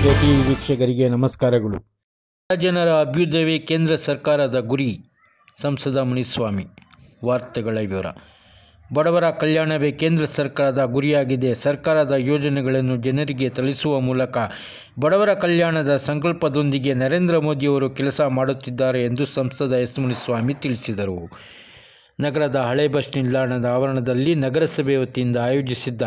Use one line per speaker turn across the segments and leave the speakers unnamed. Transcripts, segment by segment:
TV ವೀಕ್ಷಕರಿಗೆ ನಮಸ್ಕಾರಗಳು. ಜನರ ಅಭ್ಯುದಯವೇ ಕೇಂದ್ರ ಸರ್ಕಾರದ ಗುರಿ. ಸಂಸದ ಮುನಿಸ್ವಾಮಿ. ವಾರ್ತೆಗಳ ವಿವರ. ಬಡವರ ಕಲ್ಯಾಣವೇ ಕೇಂದ್ರ ಸರ್ಕಾರದ ಗುರಿಯಾಗಿದೆ. ಸರ್ಕಾರದ ಯೋಜನೆಗಳನ್ನು ಜನರಿಗೆ ತಲುಪಿಸುವ ಮೂಲಕ ಬಡವರ ಕಲ್ಯಾಣದ ಸಂಕಲ್ಪದೊಂದಿಗೆ ನರೇಂದ್ರ ಮೋದಿಯವರು ಕೆಲಸ ಮಾಡುತ್ತಿದ್ದಾರೆ ಎಂದು ಸಂಸದ ಎಸ್ ಮುನಿಸ್ವಾಮಿ ತಿಳಿಸಿದರು. ನಗರದ ಹಳೆ ಬಸ್ ನಿಲ್ದಾಣದ ಆವರಣದಲ್ಲಿ ನಗರಸಭೆ ವತಿಯಿಂದ ಆಯೋಜಿಸಿದ್ದ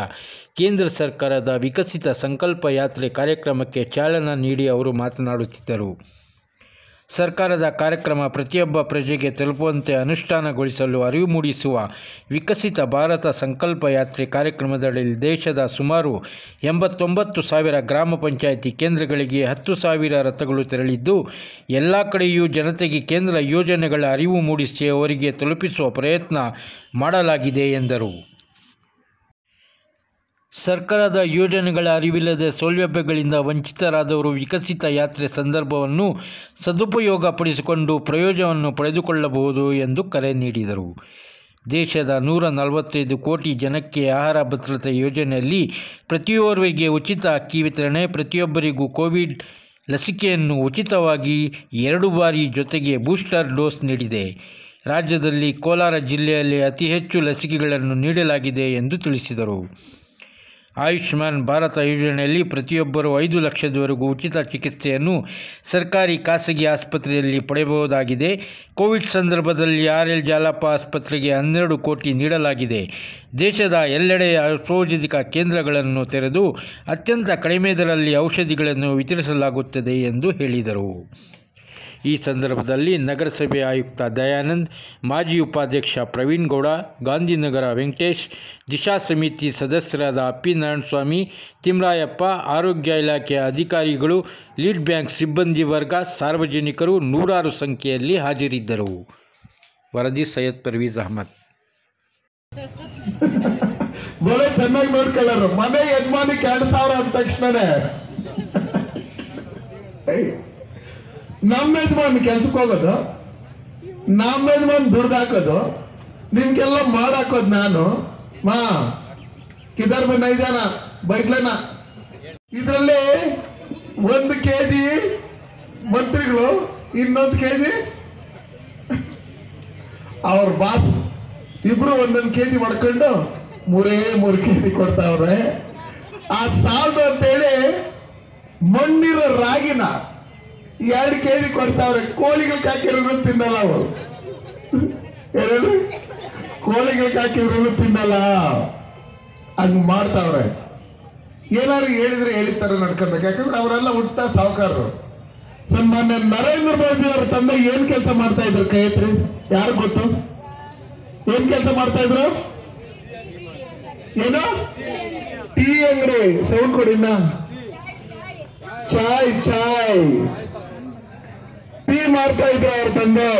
ಕೇಂದ್ರ ಸರ್ಕಾರದ ವಿಕಸಿತ ಸಂಕಲ್ಪ ಯಾತ್ರೆ ಕಾರ್ಯಕ್ರಮಕ್ಕೆ ಚಾಲನೆ ನೀಡಿ ಅವರು ಮಾತನಾಡುತ್ತಿದ್ದರು. ಸರ್ಕಾರದ ಕಾರ್ಯಕ್ರಮ ಪ್ರತಿಯೊಬ್ಬ ಪ್ರಜೆಗೆ ತಲುಪುವಂತೆ ಅನುಷ್ಠಾನಗೊಳಿಸಲು ಅರಿವು ಮೂಡಿಸುವ ವಿಕಸಿತ ಭಾರತ ಸಂಕಲ್ಪ ಯಾತ್ರೆ ಕಾರ್ಯಕ್ರಮದಡಿ ದೇಶದ ಸುಮಾರು 89,000 ಗ್ರಾಮ ಪಂಚಾಯಿತಿ ಕೇಂದ್ರಗಳಿಗೆ 10,000 ರಥಗಳು ತೆರಳಿದ್ದು, ಎಲ್ಲ ಕಡೆಯೂ ಜನತೆಗೆ ಕೇಂದ್ರ ಯೋಜನೆಗಳ ಅರಿವು ಮೂಡಿಸಿ ಅವರಿಗೆ ತಲುಪಿಸುವ ಪ್ರಯತ್ನ ಮಾಡಲಾಗಿದೆ ಎಂದರು. ಸರ್ಕಾರದ ಯೋಜನೆಗಳ ಅರಿವಿಲ್ಲದೆ ಸೌಲಭ್ಯಗಳಿಂದ ವಂಚಿತರಾದವರು ವಿಕಸಿತ ಯಾತ್ರೆ ಸಂದರ್ಭವನ್ನು ಸದುಪಯೋಗಪಡಿಸಿಕೊಂಡು ಪ್ರಯೋಜನವನ್ನು ಪಡೆದುಕೊಳ್ಳಬಹುದು ಎಂದು ಕರೆ ನೀಡಿದರು. ದೇಶದ 145 ಕೋಟಿ ಜನಕ್ಕೆ ಆಹಾರ ಭದ್ರತೆ ಯೋಜನೆಯಲ್ಲಿ ಪ್ರತಿಯೋರ್ವರಿಗೆ ಉಚಿತ ಅಕ್ಕಿ ವಿತರಣೆ, ಪ್ರತಿಯೊಬ್ಬರಿಗೂ ಕೋವಿಡ್ ಲಸಿಕೆಯನ್ನು ಉಚಿತವಾಗಿ 2 ಬಾರಿ ಜೊತೆಗೆ ಬೂಸ್ಟರ್ ಡೋಸ್ ನೀಡಿದೆ. ರಾಜ್ಯದಲ್ಲಿ ಕೋಲಾರ ಜಿಲ್ಲೆಯಲ್ಲಿ ಅತಿ ಹೆಚ್ಚು ಲಸಿಕೆಗಳನ್ನು ನೀಡಲಾಗಿದೆ ಎಂದು ತಿಳಿಸಿದರು. ಆಯುಷ್ಮಾನ್ ಭಾರತ ಯೋಜನೆಯಲ್ಲಿ ಪ್ರತಿಯೊಬ್ಬರೂ 5 ಲಕ್ಷದವರೆಗೂ ಉಚಿತ ಚಿಕಿತ್ಸೆಯನ್ನು ಸರ್ಕಾರಿ ಖಾಸಗಿ ಆಸ್ಪತ್ರೆಯಲ್ಲಿ ಪಡೆಯಬಹುದಾಗಿದೆ. ಕೋವಿಡ್ ಸಂದರ್ಭದಲ್ಲಿ RL ಜಾಲಪ್ಪ ಆಸ್ಪತ್ರೆಗೆ 12 ಕೋಟಿ ನೀಡಲಾಗಿದೆ. ದೇಶದ ಎಲ್ಲೆಡೆ ಔಷಧಿಕ ಕೇಂದ್ರಗಳನ್ನು ತೆರೆದು ಅತ್ಯಂತ ಕಡಿಮೆ ದರದಲ್ಲಿ ಔಷಧಿಗಳನ್ನು ವಿತರಿಸಲಾಗುತ್ತದೆ ಎಂದು ಹೇಳಿದರು. ಈ ಸಂದರ್ಭದಲ್ಲಿ ನಗರಸಭೆ ಆಯುಕ್ತ ದಯಾನಂದ್, ಮಾಜಿ ಉಪಾಧ್ಯಕ್ಷ ಪ್ರವೀಣ್ ಗೌಡ, ಗಾಂಧಿನಗರ ವೆಂಕಟೇಶ್, ದಿಶಾ ಸಮಿತಿ ಸದಸ್ಯರಾದ ಅಪ್ಪಿ ನಾರಾಯಣಸ್ವಾಮಿ, ತಿಮ್ಮರಾಯಪ್ಪ, ಆರೋಗ್ಯ ಇಲಾಖೆಯ ಅಧಿಕಾರಿಗಳು, ಲೀಡ್ ಬ್ಯಾಂಕ್ ಸಿಬ್ಬಂದಿ ವರ್ಗ, ಸಾರ್ವಜನಿಕರು ನೂರಾರು ಸಂಖ್ಯೆಯಲ್ಲಿ ಹಾಜರಿದ್ದರು. ವರದಿ ಸೈಯದ್ ಪರ್ವೀಜ್ ಅಹಮದ್.
ಚೆನ್ನಾಗಿ ನೋಡ್ಕೊಳ್ಳೋರು. ಮನೆ ಯಜಮಾನಿಗೆ 2,000 ಅಂದ ತಕ್ಷಣನೇ ನಮ್ಮ ಯಜಮಾನ್ ಕೆಲ್ಸಕ್ಕೆ ಹೋಗೋದು, ನಮ್ಮ ಯಜಮಾನ್ ದುಡ್ದಾಕೋದು, ನಿಮ್ಗೆಲ್ಲ ಮಾಡಾಕೋದು. ನಾನು ಕಿದರ್ ಬ ನೈ ಜಾನ ಬೈಕ್ಲನ. ಇದರಲ್ಲಿ 1 kg ಮಂತ್ರಿಗಳು, 1 kg ಅವ್ರ ಬಾಸ್, ಇಬ್ರು 1 kg ಮಾಡ್ಕೊಂಡು 3 kg ಕೊಡ್ತಾವ್ರೆ. ಆ ಸಾಲದು ಅಂತೇಳಿ ಮಣ್ಣಿರೋ ರಾಗಿನ 2 kg ಕೊಡ್ತಾವ್ರೆ. ಕೋಳಿಗಳಿಗೆ ಹಾಕಿರೋನು ತಿನ್ನಲ್ಲ ಅವರು. ಹೇಳಿ, ಕೋಳಿಗಳಿಗೆ ಹಾಕಿರೋನು ತಿನ್ನಲ್ಲ. ಹಂಗ್ ಮಾಡ್ತಾವ್ರೆ. ಏನಾದ್ರು ಹೇಳಿದ್ರೆ ಹೇಳಿತಾರೆ ನಡ್ಕೊಬೇಕು. ಯಾಕಂದ್ರೆ ಅವರೆಲ್ಲ ಹುಟ್ಟಾ ಸಾಹುಕಾರರು. ಸನ್ಮಾನ್ಯ ನರೇಂದ್ರ ಮೋದಿ ಅವರ ತಂದೆ ಏನ್ ಕೆಲಸ ಮಾಡ್ತಾ ಇದ್ರು? ಕೈ ಎತ್ರಿ, ಯಾರು ಗೊತ್ತು? ಏನ್ ಕೆಲಸ ಮಾಡ್ತಾ ಇದ್ರು? ಏನು? ಟೀ ಅಂಗಡಿ. ಸೌಂಡ್ ಕೊಡಿನ. ಚಾಯ್ ಟೀ ಮಾಡ್ತಾ ಇದ್ರು ಅವ್ರ ತಂದೆ.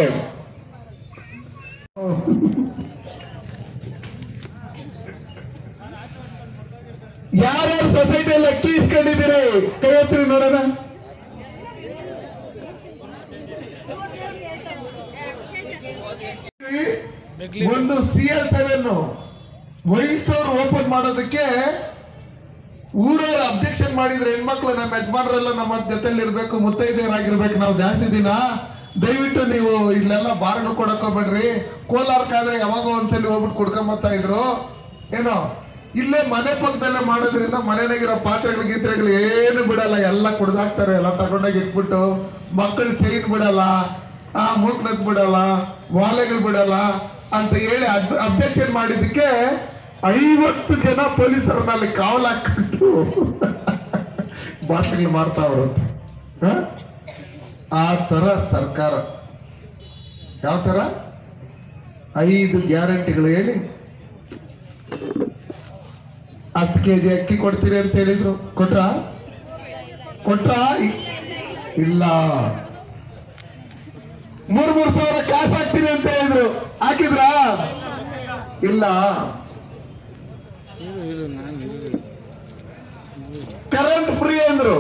ಯಾರ್ಯಾರು ಸೊಸೈಟಿಯಲ್ಲಿ ಅಕ್ಕಿ ಇಸ್ಕೊಂಡಿದ್ದೀರಿ? ಕೈ ಎತ್ತಿರಿ ನೋಡೋಣ. ಒಂದು CL7 ವೈನ್ ಸ್ಟೋರ್ ಓಪನ್ ಮಾಡೋದಕ್ಕೆ ಊರವ್ರು ಅಬ್ಜೆಕ್ಷನ್ ಮಾಡಿದ್ರೆ, ಹೆಣ್ಮಕ್ಳು ನಮ್ಮ ಯಜಮಾನರೆಲ್ಲ ನಮ್ಮ ಜೊತೆಲಿ ಇರ್ಬೇಕು, ಮುತ್ತೈದೆಯರಾಗಿರ್ಬೇಕು, ನಾವು ಜಾಸ್ತಿ ದಿನ, ದಯವಿಟ್ಟು ನೀವು ಇಲ್ಲೆಲ್ಲ ಬಾರ್ಗಳು ಕೊಡಕ್ ಹೋಗ್ಬೇಡ್ರಿ. ಕೋಲಾರಕ್ಕಾದ್ರೆ ಯಾವಾಗ ಒಂದ್ಸಲಿ ಹೋಗ್ಬಿಟ್ಟು ಕುಡ್ಕೊಂಬತ್ತಾ ಇದ್ರು. ಏನೋ ಇಲ್ಲೇ ಮನೆ ಪಕ್ಕದಲ್ಲೇ ಮಾಡೋದ್ರಿಂದ ಮನೆಯಾಗಿರೋ ಪಾತ್ರೆಗಳು ಗೀತ್ರೆಗಳು ಏನು ಬಿಡಲ್ಲ, ಎಲ್ಲ ಕುಡ್ದಾಕ್ತಾರೆ. ಎಲ್ಲ ತಗೊಂಡೋಗಿ ಇಟ್ಬಿಟ್ಟು ಮಕ್ಕಳು ಚೈನ್ ಬಿಡಲ್ಲ, ಮೂಕ್ನದ್ ಬಿಡಲ್ಲ, ವಾಲೆಗಳು ಬಿಡಲ್ಲ ಅಂತ ಹೇಳಿ ಅಬ್ಜೆಕ್ಷನ್ ಮಾಡಿದ್ದಕ್ಕೆ 50 ಜನ ಪೊಲೀಸರನ್ನ ಅಲ್ಲಿ ಕಾವಲು ಹಾಕೊಂಡು ಬಾಟ್ಲಿಗಳು ಮಾಡ್ತಾವ್ರು. ಆ ತರ ಸರ್ಕಾರ. ಯಾವ ತರ? 5 ಗ್ಯಾರಂಟಿಗಳು ಹೇಳಿ 10 kg ಅಕ್ಕಿ ಕೊಡ್ತೀರಿ ಅಂತ ಹೇಳಿದ್ರು. ಕೊಟ್ರ ಇಲ್ಲ. 3,000 ಕಾಸು ಹಾಕ್ತೀನಿ ಅಂತ ಹೇಳಿದ್ರು. ಹಾಕಿದ್ರಾ? ಇಲ್ಲ. ಕರೆಂಟ್ ಫ್ರೀ ಅಂದ್ರು.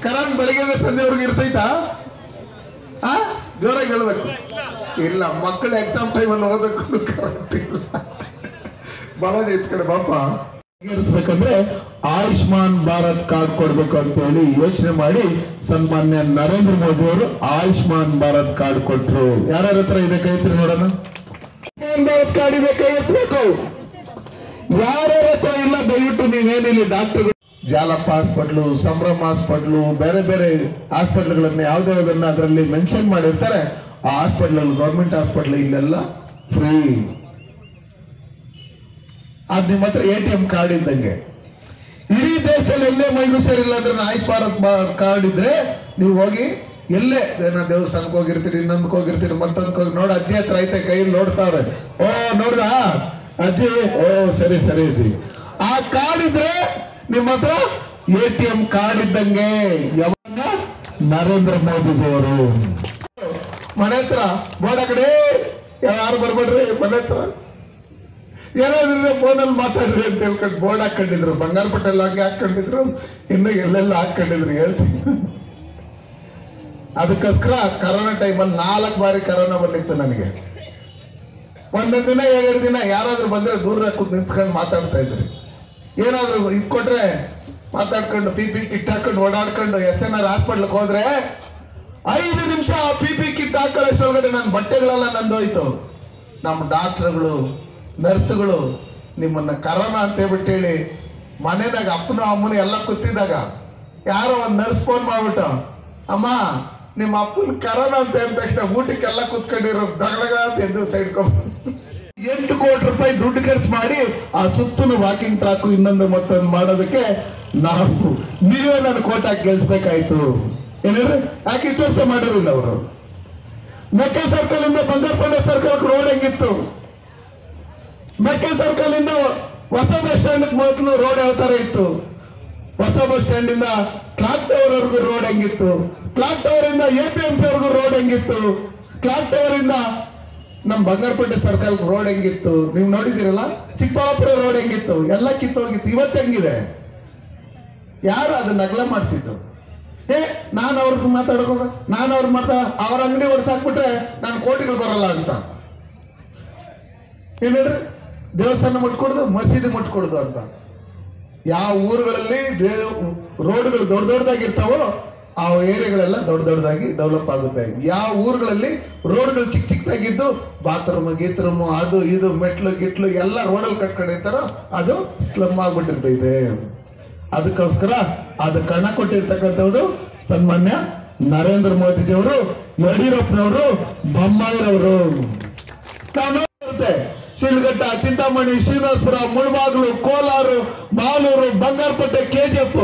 ಕರೆಂಟ್ ಬೆಳಿಗ್ಗೆ ಸಂಜೆವರೆಗೆ ಇರ್ತೈತಾ? ಜೋರಾಗಿ ಹೇಳ್ಬೇಕು. ಇಲ್ಲ. ಮಕ್ಕಳು ಎಕ್ಸಾಮ್ ಟೈಮಲ್ಲಿ ಓದಕ್ಕೂ ಕರೆಂಟ್ ಇಲ್ಲ. ಬರೋದು ಇದ್ ಕಡೆ ಬಾಪ. ಏರಿಸ್ಬೇಕಂದ್ರೆ ಆಯುಷ್ಮಾನ್ ಭಾರತ್ ಕಾರ್ಡ್ ಕೊಡ್ಬೇಕು ಅಂತ ಹೇಳಿ ಯೋಚನೆ ಮಾಡಿ ಸನ್ಮಾನ್ಯ ನರೇಂದ್ರ ಮೋದಿ ಅವರು ಆಯುಷ್ಮಾನ್ ಭಾರತ್ ಕಾರ್ಡ್ ಕೊಟ್ರು. ಯಾರ್ಯಾರ ಹತ್ರ ಇದೆ ಕೈ ಎತ್ತಿ ನೋಡೋಣ. ಆಯುಷ್ಮಾನ್ ಭಾರತ್ ಕಾರ್ಡ್ ಇದೆ, ಕೈ ಎತ್ತಬೇಕು. ಯಾರ್ಯಾರ ಹತ್ರ ಇಲ್ಲ ದಯವಿಟ್ಟು ನೀವೇನಿಲ್ಲ. ಡಾಕ್ಟರ್ಗಳು ಜಾಲಪ್ಪ ಹಾಸ್ಪಿಟ್ಲು, ಸಂಭ್ರಮ ಹಾಸ್ಪಿಟ್ಲು, ಬೇರೆ ಬೇರೆ ಹಾಸ್ಪಿಟ್ಲ್ಗಳನ್ನ ಯಾವ್ದಾವ್ದನ್ನ ಅದರಲ್ಲಿ ಮೆನ್ಷನ್ ಮಾಡಿರ್ತಾರೆ. ಆ ಹಾಸ್ಪಿಟ್ಲ್ ಗೌರ್ಮೆಂಟ್ ಹಾಸ್ಪಿಟ್ಲ್ ಇಲ್ಲೆಲ್ಲ ಫ್ರೀ. ಅದ್ ನಿಮ್ಮ ಹತ್ರ ATM ಕಾರ್ಡ್ ಇದ್ದಂಗೆ. ಇಡೀ ದೇಶದಲ್ಲಿ ಎಲ್ಲೇ ಮೈಗೂಸರಿಲ್ಲ ಅಂದ್ರೆ ಆಯುಷ್ಮಾನ್ ಭಾರತ್ ಕಾರ್ಡ್ ಇದ್ರೆ ನೀವು ಹೋಗಿ ಎಲ್ಲೇ ಏನೋ ದೇವಸ್ಥಾನಕ್ಕೆ ಹೋಗಿರ್ತೀರಿ, ಇನ್ನೊಂದಕ್ಕೆ ಹೋಗಿರ್ತೀರಿ, ಮತ್ತೊಂದಕ್ಕೆ ಹೋಗಿ ನೋಡಿ ಅಜ್ಜಿ ಹತ್ರ ಐತೆ ಕೈಯಲ್ಲಿ ನೋಡ್ತಾವ್ರೆ. ಓ ನೋಡ್ದ ಅಜ್ಜಿ, ಓ ಸರಿ ಸರಿ ಅಜ್ಜಿ. ಆ ಕಾರ್ಡ್ ಇದ್ರೆ ನಿಮ್ಮ ಹತ್ರ ATM ಕಾರ್ಡ್ ಇದ್ದಂಗೆ. ಯಾವಾಗ ನರೇಂದ್ರ ಮೋದಿಜಿಯವರು ಮನೆ ಹತ್ರ ಬೋರ್ಡ್ ಆ ಕಡೆ ಯಾರು ಬರ್ಬೇಡ್ರಿ, ಮನೆ ಹತ್ರ ಏನಾದ್ರೆ ಫೋನಲ್ಲಿ ಮಾತಾಡ್ರಿ ಅಂತ ಹೇಳ್ಕೊಂಡು ಬೋರ್ಡ್ ಹಾಕೊಂಡಿದ್ರು. ಬಂಗಾರಪೇಟೆಲ್ಲ ಹಂಗೆ ಹಾಕೊಂಡಿದ್ರು, ಇನ್ನು ಎಲ್ಲೆಲ್ಲ ಹಾಕೊಂಡಿದ್ರು ಹೇಳ್ತೀನಿ. ಅದಕ್ಕೋಸ್ಕರ ಕರೋನಾ ಟೈಮಲ್ಲಿ 4 ಬಾರಿ ಕರೋನಾ ಬಂದಿತ್ತು ನನಗೆ. ಒಂದೊಂದು ದಿನ 2 ದಿನ ಯಾರಾದ್ರೂ ಬಂದ್ರೆ ದೂರದಾಗ ಕೂತ್ ನಿಂತ್ಕೊಂಡು ಮಾತಾಡ್ತಾ ಇದ್ರಿ. ಏನಾದ್ರು ಇದು ಕೊಟ್ರೆ ಮಾತಾಡ್ಕೊಂಡು PP ಕಿಟ್ ಹಾಕೊಂಡು ಓಡಾಡ್ಕೊಂಡು SNR ಹಾಸ್ಪಿಟ್ಲ್ಗೆ ಹೋದ್ರೆ 5 ನಿಮಿಷ PP ಕಿಟ್ ಹಾಕೊಳ್ಳೋಷ್ಟೊಳಗಡೆ ನನ್ನ ಬಟ್ಟೆಗಳೆಲ್ಲ ನಂದೋಯ್ತು. ನಮ್ಮ ಡಾಕ್ಟರ್ಗಳು, ನರ್ಸ್ಗಳು ನಿಮ್ಮನ್ನ ಕರೋನಾ ಅಂತ ಹೇಳ್ಬಿಟ್ಟು ಹೇಳಿ ಮನೆದಾಗ ಅಪ್ಪನ ಅಮ್ಮನ ಎಲ್ಲ ಕೂತಿದ್ದಾಗ ಯಾರೋ ಒಂದು ನರ್ಸ್ ಫೋನ್ ಮಾಡ್ಬಿಟ್ಟು, ಅಮ್ಮ ನಿಮ್ಮ ಅಪ್ಪನ ಕರೋನಾ ಅಂತ ಹೇಳಿದ ತಕ್ಷಣ ಊಟಕ್ಕೆಲ್ಲ ಕೂತ್ಕೊಂಡಿರೋ ದಗಡಗ ಅಂತ ಎದ್ದು ಸೈಡ್ಕೊಂಡು 8 ಕೋಟಿ ರೂಪಾಯಿ ದುಡ್ಡು ಖರ್ಚು ಮಾಡಿ ಆ ಸುತ್ತಲೂ ವಾಕಿಂಗ್ ಟ್ರಾಕ್ ಇನ್ನೊಂದು ಮತ್ತೊಂದು ಮಾಡೋದಕ್ಕೆ ನೀವೇ ನಾನು ಕೋಟ್ ಹಾಕಿ ಗೆಲ್ಸ್ಬೇಕಾಯ್ತು. ಏನೇನ್ರಿ ಯಾಕೆ ಇಷ್ಟು ವರ್ಷ ಮಾಡಿರಲಿಲ್ಲ ಅವರು? ಮೆಕ್ಕೆ ಸರ್ಕಲ್ ಇಂದ ಬಂಗಾರಪೇಟೆ ಸರ್ಕಲ್ ರೋಡ್ ಹೆಂಗಿತ್ತು? ಮೆಕ್ಕೆ ಸರ್ಕಲ್ ಇಂದ ಹೊಸ ಬಸ್ ಸ್ಟ್ಯಾಂಡ್ ಮೊದಲು ರೋಡ್ ಯಾವ ತರ ಇತ್ತು? ಹೊಸ ಬಸ್ ಸ್ಟ್ಯಾಂಡ್ ಇಂದ ಕ್ಲಾಕ್ ಟವರ್ ವರೆಗೂ ರೋಡ್ ಹೆಂಗಿತ್ತು? ಕ್ಲಾಕ್ ಟವರ್ ಇಂದ APMC ವರೆಗೂ ರೋಡ್ ಹೆಂಗಿತ್ತು? ಕ್ಲಾಕ್ ಟವರ್ ಇಂದ ನಮ್ ಬಂಗಾರಪೇಟೆ ಸರ್ಕಲ್ ರೋಡ್ ಹೆಂಗಿತ್ತು? ನೀವು ನೋಡಿದಿರಲ್ಲ. ಚಿಕ್ಕಬಳ್ಳಾಪುರ ರೋಡ್ ಹೆಂಗಿತ್ತು? ಎಲ್ಲ ಕಿತ್ತೋಗಿತ್ತು. ಇವತ್ತು ಹೆಂಗಿದೆ? ಯಾರು ಅದನ್ನ ಅಗಲ ಮಾಡಿಸಿದ್ದು? ನಾನು ಅವ್ರದ್ದು ಮಾತಾಡೋಗ, ನಾನು ಅವ್ರದ್ದು ಅವ್ರ ಅಂಗಡಿ ಹೊಡ್ಸಾಕ್ಬಿಟ್ರೆ ನಾನು ಕೋಟಿಗಳು ಬರಲ್ಲ ಅಂತ ಏನ್ ಹೇಳ್ರಿ? ದೇವಸ್ಥಾನ ಮುಟ್ಕೊಡುದು, ಮಸೀದಿ ಮುಟ್ಕೊಡುದು ಅಂತ. ಯಾವ ಊರುಗಳಲ್ಲಿ ರೋಡ್ಗಳು ದೊಡ್ಡ ದೊಡ್ಡದಾಗಿರ್ತಾವೋ ಆ ಏರಿಯಾಗಳೆಲ್ಲ ದೊಡ್ಡ ದೊಡ್ಡದಾಗಿ ಡೆವಲಪ್ ಆಗುತ್ತೆ. ಯಾವ ಊರುಗಳಲ್ಲಿ ರೋಡ್ಗಳು ಚಿಕ್ಕ ಚಿಕ್ಕದಾಗಿದ್ದು ಬಾತ್ರೂಮ್ ಗೀತ್ರೂಮ್ ಅದು ಇದು ಮೆಟ್ಲು ಗಿಟ್ಲು ಎಲ್ಲ ರೋಡಲ್ಲಿ ಕಟ್ಕೊಂಡಿರ್ತಾರೋ ಅದು ಸ್ಲಮ್ ಆಗ್ಬಿಟ್ಟಿರ್ತೈತೆ. ಅದಕ್ಕೋಸ್ಕರ ಅದು ಕಣ ಕೊಟ್ಟಿರ್ತಕ್ಕಂಥದ್ದು ಸನ್ಮಾನ್ಯ ನರೇಂದ್ರ ಮೋದಿಜಿಯವರು, ಯಡಿಯೂರಪ್ಪನವರು, ಬೊಮ್ಮಾಯಿರವರು. ನಾವು ಶಿಲ್ಘಟ್ಟ, ಚಿಂತಾಮಣಿ, ಶ್ರೀನಿವಾಸಪುರ, ಮುಳಬಾಗಿಲು, ಕೋಲಾರ, ಮಾಲೂರು, ಬಂಗಾರಪೇಟೆ, KGF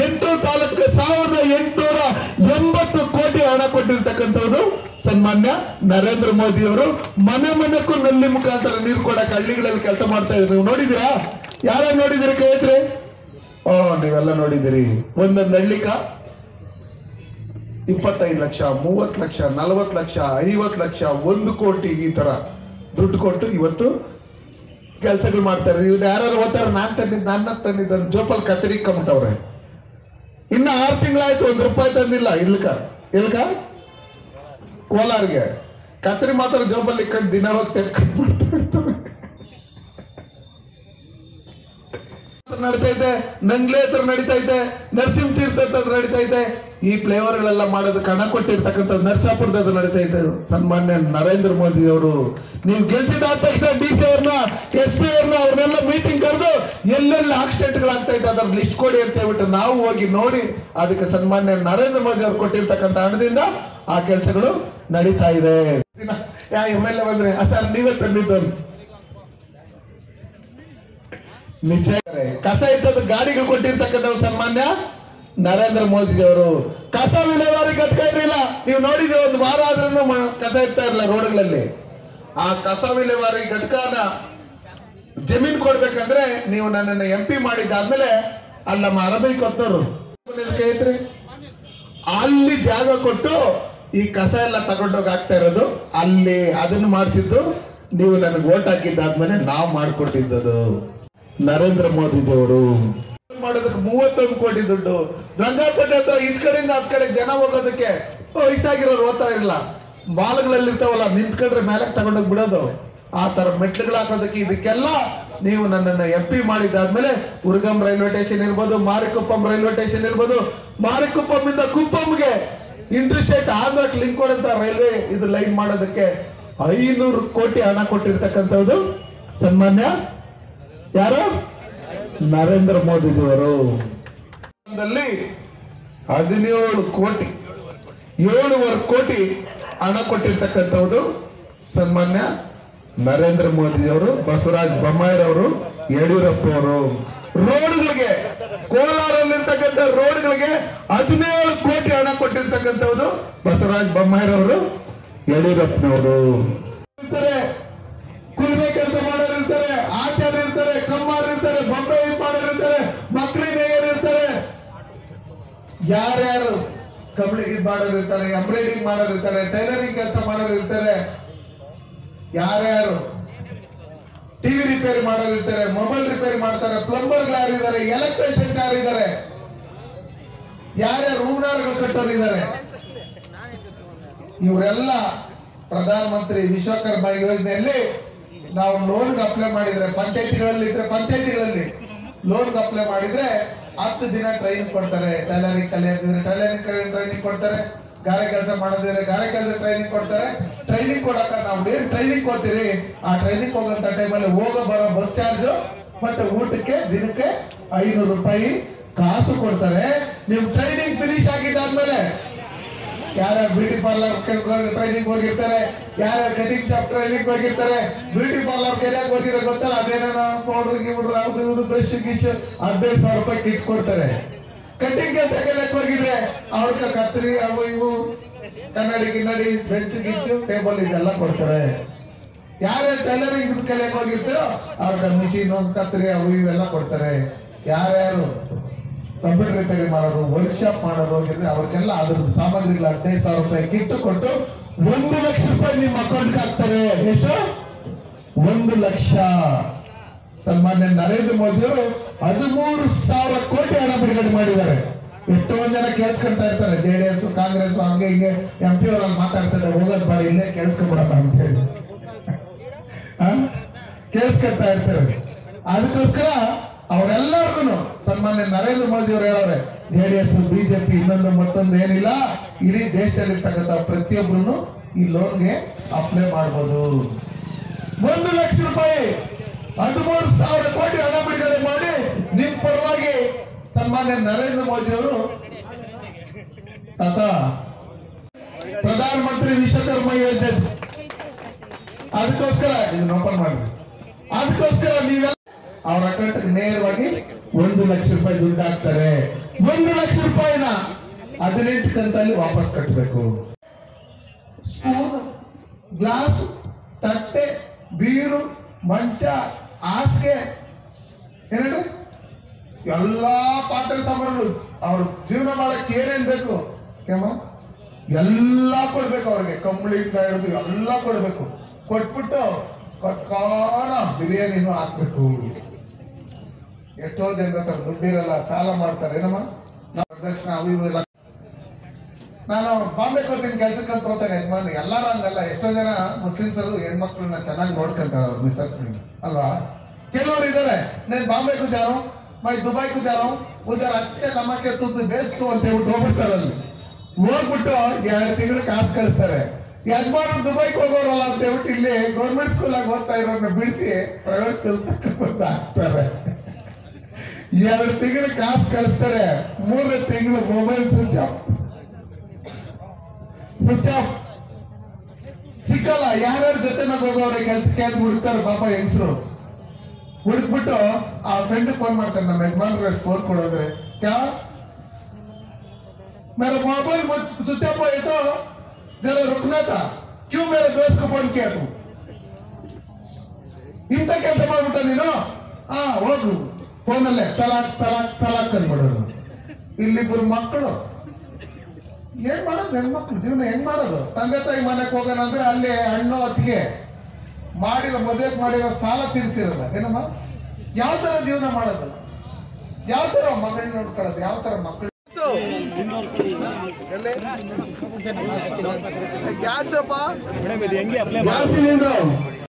8 ತಾಲೂಕು 1880 ಕೋಟಿ ಹಣ ಕೊಟ್ಟಿರ್ತಕ್ಕಂಥವ್ರು ಸನ್ಮಾನ್ಯ ನರೇಂದ್ರ ಮೋದಿಯವರು. ಮನೆ ಮನೆಗೂ ನಲ್ಲಿ ಮುಖಾಂತರ ನೀರು ಕೊಡಕ್ಕೆ ಹಳ್ಳಿಗಳಲ್ಲಿ ಕೆಲಸ ಮಾಡ್ತಾ ಇದ್ರು. ನೀವು ನೋಡಿದಿರಾ? ಯಾರು ನೋಡಿದಿರಿ ಕೈ ಎತ್ರಿ? ಓ ನೀವೆಲ್ಲ ನೋಡಿದಿರಿ. ಒಂದೊಂದು ಹಳ್ಳಿಕ 25 ಲಕ್ಷ, 30 ಲಕ್ಷ, 40 ಲಕ್ಷ, 50 ಲಕ್ಷ, 1 ಕೋಟಿ ಈ ತರ ದುಡ್ಡು ಕೊಟ್ಟು ಇವತ್ತು ಕೆಲಸಗಳು ಮಾಡ್ತಾರೆ. ಇವ್ರು ಯಾರು ಓದ್ತಾರೆ? ನಾನು ತಂದಿದ್ದ ಜೋಪಲ್ ಕತ್ತರಿ ಕಮ್ಟವ್ರೆ. ಇನ್ನ 6 ತಿಂಗಳಾಯ್ತು, 1 ರೂಪಾಯಿ ತಂದಿಲ್ಲ. ಇಲ್ಕ ಕೋಲಾರ್ಗೆ ಕತ್ತರಿ ಮಾತ್ರ ಜೋಬಲ್ಲಿ ಇಟ್ಕೊಂಡು ದಿನ ಹೋಗಿ ಕಟ್ ಮಾಡ್ತಾ ಇರ್ತಾರೆ. ನಡೀತೈತೆ, ನಂಗ್ಲೆ ಹತ್ರ ನಡೀತೈತೆ, ನರಸಿಂಹ ತೀರ್ಥ ಹತ್ರ ನಡೀತೈತೆ. ಈ ಫ್ಲೇವರ್ಗಳೆಲ್ಲ ಮಾಡೋದಕ್ಕೆ ಹಣ ಕೊಟ್ಟಿರ್ತಕ್ಕಂಥ ನರಸಾಪುರದ ನಡೀತೈತೆ. ಸನ್ಮಾನ್ಯ ನರೇಂದ್ರ ಮೋದಿ ಅವರು ನೀವು ಗೆಲ್ಸಿದ ತಕ್ಷಣ DC ಅವ್ರನ್ನ, SP ಅವ್ರನ್ನ, ಅವ್ರನ್ನೆಲ್ಲ ಮೀಟಿಂಗ್ ಕರೆದು ಎಲ್ಲೆಲ್ಲಿ ಆಕ್ಸಿಡೆಂಟ್ಗಳಾಗ್ತೈತೆ ಅದರ ಲಿಸ್ಟ್ ಕೊಡಿ ಅಂತ ಹೇಳ್ಬಿಟ್ಟು ನಾವು ಹೋಗಿ ನೋಡಿ ಅದಕ್ಕೆ ಸನ್ಮಾನ್ಯ ನರೇಂದ್ರ ಮೋದಿ ಅವ್ರು ಕೊಟ್ಟಿರ್ತಕ್ಕಂಥ ಹಣದಿಂದ ಆ ಕೆಲಸಗಳು ನಡೀತಾ ಇದೆ. MLA ಬಂದ್ರೆ ಸರ್ ನೀವೇ ತಂದಿದ್ದು ನಿಜ. ಕಸ ಇದ್ದದ್ದು ಗಾಡಿಗಳು ಕೊಟ್ಟಿರ್ತಕ್ಕಂಥ ಸನ್ಮಾನ್ಯ ನರೇಂದ್ರ ಮೋದಿಜಿಯವರು. ಕಸ ವಿಲೇವಾರಿ ಘಟಕ ಇರಲಿಲ್ಲ. ನೀವು ನೋಡಿದ್ರೆ 1 ವಾರ ಆದ್ರೂ ಕಸ ಇರ್ತಾ ಇರಲಿಲ್ಲ ರೋಡ್ಗಳಲ್ಲಿ. ಆ ಕಸ ವಿಲೇವಾರಿ ಘಟಕನ ಜಮೀನ್ ಕೊಡ್ಬೇಕಂದ್ರೆ ನೀವು ನನ್ನನ್ನು MP ಮಾಡಿದ್ದಾದ್ಮೇಲೆ ಅಲ್ಲಿ ನಮ್ಮ ಅರಬೈ ಕೊತ್ತವರು ಕೈತ್ರಿ ಅಲ್ಲಿ ಜಾಗ ಕೊಟ್ಟು ಈ ಕಸ ಎಲ್ಲ ತಗೊಂಡೋಗಿ ಹಾಕ್ತಾ ಇರೋದು ಅಲ್ಲಿ. ಅದನ್ನು ಮಾಡಿಸಿದ್ದು ನೀವು ನನಗೆ ವೋಟ್ ಹಾಕಿದ್ದಾದ್ಮೇಲೆ ನಾವು ಮಾಡಿಕೊಟ್ಟಿದ್ದದು ನರೇಂದ್ರ ಮೋದಿಜಿಯವರು. ಮಾಡೋದಕ್ಕೆ 31 ಕೋಟಿ ದುಡ್ಡು. ರಂಗಾಪೇಟೆ ಹತ್ರ ಇದ್ ಕಡೆಯಿಂದ ಹತ್ ಕಡೆ ಜನ ಹೋಗೋದಕ್ಕೆ ವಯಸ್ಸಾಗಿರೋರು ಓದ್ತಾ ಇರಲ್ಲ. ಬಾಲ್ಗಳಲ್ಲಿ ಇರ್ತಾವಲ್ಲ, ನಿಂತ್ಕೊಂಡ್ರೆ ಮೇಲೆ ತಗೊಂಡೋಗಿ ಬಿಡೋದು. ಆ ತರ ಮೆಟ್ಲುಗಳು ಹಾಕೋದಕ್ಕೆ ಇದಕ್ಕೆಲ್ಲ ನೀವು ನನ್ನನ್ನು MP ಮಾಡಿದ್ದಾದ್ಮೇಲೆ ಉರ್ಗಂ ರೈಲ್ವೆ ಸ್ಟೇಷನ್ ಇರ್ಬೋದು, ಮಾರಿಕುಪ್ಪಂ ರೈಲ್ವೆ ಸ್ಟೇಷನ್ ಇರ್ಬೋದು, ಮಾರಿಕುಪ್ಪಂ ಇಂದ ಕುಪ್ಪಂಗೆ ಇಂಟರ್ಸ್ಟೇಟ್ ಆಂಧ್ರಕ್ಕೆ ಲಿಂಕ್ ಕೊಡಂತ ರೈಲ್ವೆ ಇದು ಲೈನ್ ಮಾಡೋದಕ್ಕೆ 500 ಕೋಟಿ ಹಣ ಕೊಟ್ಟಿರ್ತಕ್ಕಂಥದ್ದು ಸನ್ಮಾನ್ಯ ಯಾರು ನರೇಂದ್ರ ಮೋದಿಜಿಯವರು. 17 ಕೋಟಿ 7.5 ಕೋಟಿ ಹಣ ಕೊಟ್ಟಿರ್ತಕ್ಕಂಥದ್ದು ಸನ್ಮಾನ್ಯ ನರೇಂದ್ರ ಮೋದಿಯವರು, ಬಸವರಾಜ ಬೊಮ್ಮಾಯಿರವರು, ಯಡಿಯೂರಪ್ಪನವರು. ರೋಡ್ಗಳಿಗೆ, ಕೋಲಾರಲ್ಲಿರ್ತಕ್ಕಂಥ ರೋಡ್ಗಳಿಗೆ 17 ಕೋಟಿ ಹಣ ಕೊಟ್ಟಿರ್ತಕ್ಕಂಥದ್ದು ಬಸವರಾಜ ಬೊಮ್ಮಾಯಿರವರು, ಯಡಿಯೂರಪ್ಪನವರು. ಕುರುಬೆ ಕೆಲಸ ಮಾಡೋರು ಇರ್ತಾರೆ, ಆಚಾರ್ಯ ಇರ್ತಾರೆ, ಕಮ್ಮಾರ್ ಇರ್ತಾರೆ, ಬೊಂಬೆ ಮಾಡೋರು ಇರ್ತಾರೆ, ಮಕ್ಕಳಿಗೆ ಇರ್ತಾರೆ, ಯಾರ್ಯಾರು ಕಬಡ್ಡಿ ಮಾಡೋರು ಇರ್ತಾರೆ, ಎಂಬ್ರಾಯ್ಡಿಂಗ್ ಮಾಡೋರು ಇರ್ತಾರೆ, ಟೈಲರಿಂಗ್ ಕೆಲಸ ಮಾಡೋರು ಇರ್ತಾರೆ, ಯಾರ್ಯಾರು ಟಿವಿ ರಿಪೇರಿ ಮಾಡೋರು ಇರ್ತಾರೆ, ಮೊಬೈಲ್ ರಿಪೇರಿ ಮಾಡ್ತಾರೆ, ಪ್ಲಂಬರ್ ಯಾರಿದ್ದಾರೆ, ಎಲೆಕ್ಟ್ರಿಷಿಯನ್ಸ್ ಯಾರಿದ್ದಾರೆ, ಯಾರ್ಯಾರು ರೂಮ್ನಾರ್ಗಳು ಕಟ್ಟೋರು ಇದ್ದಾರೆ, ಇವರೆಲ್ಲ ಪ್ರಧಾನ ಮಂತ್ರಿ ವಿಶ್ವಕರ್ಮ ಯೋಜನೆಯಲ್ಲಿ ನಾವು ಲೋನ್ಗೆ ಅಪ್ಲೈ ಮಾಡಿದ್ರೆ ಪಂಚಾಯತಿಗಳಲ್ಲಿ ಲೋನ್ಗೆ ಅಪ್ಲೈ ಮಾಡಿದ್ರೆ 10 ದಿನ ಟ್ರೈನಿಂಗ್ ಕೊಡ್ತಾರೆ. ಟೈಲರಿಂಗ್ ಕಲಿಯೋದಿದ್ರೆ ಟೈಲರಿಂಗ್ ಟ್ರೈನಿಂಗ್ ಕೊಡ್ತಾರೆ, ಗಾರೆ ಕೆಲಸ ಮಾಡೋದಿದ್ರೆ ಗಾರೆ ಕೆಲಸ ಟ್ರೈನಿಂಗ್ ಕೊಡ್ತಾರೆ. ಟ್ರೈನಿಂಗ್ ಕೊಡಕ ನಾವು ಏನ್ ಟ್ರೈನಿಂಗ್ ಹೋಗ್ತೀರಿ, ಆ ಟ್ರೈನಿಂಗ್ ಹೋಗೋಂತ ಟೈಮಲ್ಲಿ ಹೋಗೋ ಬರೋ ಬಸ್ ಚಾರ್ಜ್ ಮತ್ತೆ ಊಟಕ್ಕೆ ದಿನಕ್ಕೆ 500 ರೂಪಾಯಿ ಕಾಸು ಕೊಡ್ತಾರೆ. ನೀವು ಟ್ರೈನಿಂಗ್ ಫಿನಿಶ್ ಆಗಿದ್ದಾದ್ಮೇಲೆ ಯಾರ್ಯಾರು ಬ್ಯೂಟಿ ಪಾರ್ಲರ್ ಟ್ರೈನಿಂಗ್ ಹೋಗಿರ್ತಾರೆ, ಯಾರ್ಯಾರು ಕಟಿಂಗ್ ಶಾಪ್ ಟ್ರೈನಿಂಗ್ ಹೋಗಿರ್ತಾರೆ, ಬ್ಯೂಟಿ ಪಾರ್ಲರ್ ಕಲಿಯಾಗ ಹೋಗಿರೋ ಗೊತ್ತಲ್ಲ, ಅದೇನೋ ಪೌಡ್ರ್ ಗಿಡ್ರು ಅದು ಬ್ರಷ್ ಗಿಶ್ 15,000 ರೂಪಾಯಿ ಕಿಟ್ ಕೊಡ್ತಾರೆ. ಕಟಿಂಗ್ ಕೆಲಸ ಕಲಿಯಕ್ ಹೋಗಿದ್ರೆ ಅವ್ರಿಗೆ ಕತ್ರಿ ಅವು ಇವು ಕನ್ನಡಿ ಗಿನ್ನಡಿ ಬೆಂಚ್ ಗಿಚ್ಚು ಟೇಬಲ್ ಇದೆಲ್ಲ ಕೊಡ್ತಾರೆ. ಯಾರ್ಯಾರು ಟೈಲರಿಂಗ್ ಕಲಿಯಕ್ ಹೋಗಿರ್ತಾರೋ ಅವ್ರಿಗೆ ಮಿಷಿನ್ ಕತ್ರಿ ಅವು ಇವೆಲ್ಲ ಕೊಡ್ತಾರೆ. ಯಾರ್ಯಾರು ಕಂಪ್ಯೂಟರ್ ರಿಪೇರಿ ಮಾಡೋರು, ವರ್ಕ್ಶಾಪ್ ಮಾಡೋರು ಹೋಗಿದ್ರೆ ಅವ್ರಿಗೆಲ್ಲ ಅದ್ರದ್ದು ಸಾಮಗ್ರಿಗಳ 15,000 ರೂಪಾಯಿ ಕಿಟ್ಟು ಕೊಟ್ಟು 1 ಲಕ್ಷ ರೂಪಾಯಿ ನಿಮ್ಮ ಅಕೌಂಟ್ಗೆ ಹಾಕ್ತಾರೆ. ಎಷ್ಟು? 1 ಲಕ್ಷ. ಸನ್ಮಾನ್ಯ ನರೇಂದ್ರ ಮೋದಿಯವರು 13,000 ಕೋಟಿ ಹಣ ಬಿಡುಗಡೆ ಮಾಡಿದ್ದಾರೆ. ಎಷ್ಟೊಂದ್ ಜನ ಕೇಳಿಸ್ಕೊಂತಾ ಇರ್ತಾರೆ, JDS ಕಾಂಗ್ರೆಸ್ ಹಂಗೆ ಹಿಂಗೆ MP ಅವರಲ್ಲಿ ಮಾತಾಡ್ತಾರೆ, ಹೋಗೋದ್ ಬಾಡಿ ಇಲ್ಲೇ ಕೇಳಿಸ್ಕೊಂಡ್ಬಿಡೋಣ ಅಂತ ಹೇಳಿ ಕೇಳಿಸ್ಕೊಳ್ತಾ ಇರ್ತಾರೆ. ಅದಕ್ಕೋಸ್ಕರ ಅವರೆಲ್ಲರಿಗೂ ಸನ್ಮಾನ್ಯ ನರೇಂದ್ರ ಮೋದಿ ಅವರು ಹೇಳವ್ರೆ, JDS BJP ಇನ್ನೊಂದು ಮತ್ತೊಂದು ಏನಿಲ್ಲ, ಇಡೀ ದೇಶದಲ್ಲಿರ್ತಕ್ಕಂಥ ಪ್ರತಿಯೊಬ್ಬರು ಈ ಲೋನ್ಗೆ ಅಪ್ಲೈ ಮಾಡ್ಬೋದು. 1 ಲಕ್ಷ ರೂಪಾಯಿ 13,000 ಕೋಟಿ ಹಣ ಬಿಡುಗಡೆ ಮಾಡಿ ನಿಮ್ ಪರವಾಗಿ ಸನ್ಮಾನ್ಯ ನರೇಂದ್ರ ಮೋದಿ ಅವರು ಪ್ರಧಾನ ಮಂತ್ರಿ ವಿಶ್ವಕರ್ಮ ಯೋಜನೆ ಅದಕ್ಕೋಸ್ಕರ ಇದನ್ನ ಓಪನ್ ಮಾಡಿ, ಅದಕ್ಕೋಸ್ಕರ ನೀವೆಲ್ಲ ಅವ್ರ ಅಕೌಂಟ್ ನೇರವಾಗಿ 1 ಲಕ್ಷ ರೂಪಾಯಿ ದುಡ್ಡು ಹಾಕ್ತಾರೆ. 1 ಲಕ್ಷ ರೂಪಾಯಿನ 18 ಕಂತಲ್ಲಿ ವಾಪಸ್ ಕಟ್ಟಬೇಕು. ಸ್ಪೂನ್, ಗ್ಲಾಸ್, ತಟ್ಟೆ, ಬೀರು, ಮಂಚ, ಹಾಸಿಗೆ, ಏನೇನ್ರಿ ಎಲ್ಲಾ ಪಾತ್ರೆ ಸಾಮಾನುಗಳು ಅವ್ರ ಜೀವನ ಮಾಡಕ್ಕೆ ಏನೇನ್ ಬೇಕು ಎಲ್ಲ ಕೊಡ್ಬೇಕು. ಅವ್ರಿಗೆ ಕಂಬಳಿಯಿಂದ ಹಿಡಿದು ಎಲ್ಲ ಕೊಡ್ಬೇಕು. ಕೊಟ್ಬಿಟ್ಟು ಕೊಟ್ಕಾನ ಬಿರಿಯಾನಿನೂ ಹಾಕ್ಬೇಕು. ಎಷ್ಟೋ ಜನ ದುಡ್ಡಿರಲ್ಲ, ಸಾಲ ಮಾಡ್ತಾರೆ ಏನಮ್ಮ. ನಾವು ಅಧ್ಯಕ್ಷ ನಾನು ಬಾಂಬೆಗೆ ಹೋಗ್ತೀನಿ ಕೆಲ್ಸಕ್ಕಂತ ಹೋಗ್ತೇನೆ ಯಜಮಾನ್. ಎಲ್ಲಾರು ಹಂಗಲ್ಲ, ಎಷ್ಟೋ ಜನ ಮುಸ್ಲಿಮ್ಸರು ಹೆಣ್ಮಕ್ಳನ್ನ ಚೆನ್ನಾಗಿ ನೋಡ್ಕೊಂತಾರೆ ಅವ್ರ ಮಿಸಸ್ ಅಲ್ವಾ. ಕೆಲವರು ಇದಾರೆ, నేను ಬಾಂಬೆ को जा रहा हूं, मैं दुबई को जा रहा हूं, उधर अच्छे कमा के तू बेचು ಅಂತ ಹೇಳ್ಬಿಟ್ಟು ಹೋಗ್ಬಿಡ್ತಾರಲ್ಲಿ. ಹೋಗ್ಬಿಟ್ಟು 2 ತಿಂಗಳು ಕಾಸು ಕಳಿಸ್ತಾರೆ. ಯಜಮಾನ ದುಬೈಗೆ ಹೋಗೋರಲ್ಲ ಅಂತ ಹೇಳ್ಬಿಟ್ಟು ಇಲ್ಲಿ ಗೌರ್ಮೆಂಟ್ ಸ್ಕೂಲಾಗ ಓದ್ತಾ ಇರೋರ್ನ ಬಿಡಿಸಿ ಪ್ರೈವೇಟ್ ಸ್ಕೂಲ್ ತಗೊಂಡು ಹಾಕ್ತಾರೆ. 2 ತಿಂಗಳು ಕಾಸು ಕಳಿಸ್ತಾರೆ, 3 ತಿಂಗಳು ಮೊಬೈಲ್ ಸ್ವಿಚ್ ಆಫ್ ಸಿಕ್ಕಲ್ಲ. ಯಾರ್ಯಾರ ಜೊತೆನಾಗ ಹೋಗೋವ್ರೆ ಕೆಲ್ಸಕ್ಕೆ ಅಂತ ಹುಡುಕ್ತಾರೆ ಪಾಪ ಹೆಂಗಸರು. ಹುಡುಕ್ಬಿಟ್ಟು ಆ ಫ್ರೆಂಡ್ ಫೋನ್ ಮಾಡ್ತಾರೆ, ನಮ್ಮ ಯಜಮಾನ್ರ ಫೋನ್ ಕೊಡೋದ್ರೆ, ಕ್ಯಾ मेरा मोबाइल स्विच ऑफ हुआ तो जरा रुकना था, क्यों मेरे दोस्त को फोन किया तू? ಇಂತ ಕೆಲಸ ಮಾಡ್ಬಿಟ್ಟ ನೀನು? ಹೋಗು ಫೋನಲ್ಲೇ ತಲಾಕ್ ತಲಾಕ್ ತಲಾಕ್ ಅಂದ್ಬಿಡೋರು. ಇಲ್ಲಿಬ್ಬರು ಮಕ್ಕಳು ಏನ್ ಮಾಡೋದು, ಹೆಣ್ಮಕ್ಳು ಜೀವನ ಹೆಂಗ್ ಮಾಡೋದು? ತಂದೆ ತಾಯಿ ಮನೆಗೆ ಹೋಗೋಣ ಅಂದ್ರೆ ಅಲ್ಲಿ ಹಣ್ಣು ಅತ್ತಿಗೆ ಮಾಡಿರೋ ಮದುವೆಗೆ ಮಾಡಿರೋ ಸಾಲ ತೀರಿಸಿರಲ್ಲ ಏನಮ್ಮ. ಯಾವ ತರ ಜೀವನ ಮಾಡೋದು, ಯಾವ ತರ ಮಗಳನ್ನ ನೋಡ್ಕೊಳ್ಳೋದು, ಯಾವ ತರ ಮಕ್ಕಳು ಗ್ಯಾಸ್ ಸಿಲಿಂಡರ್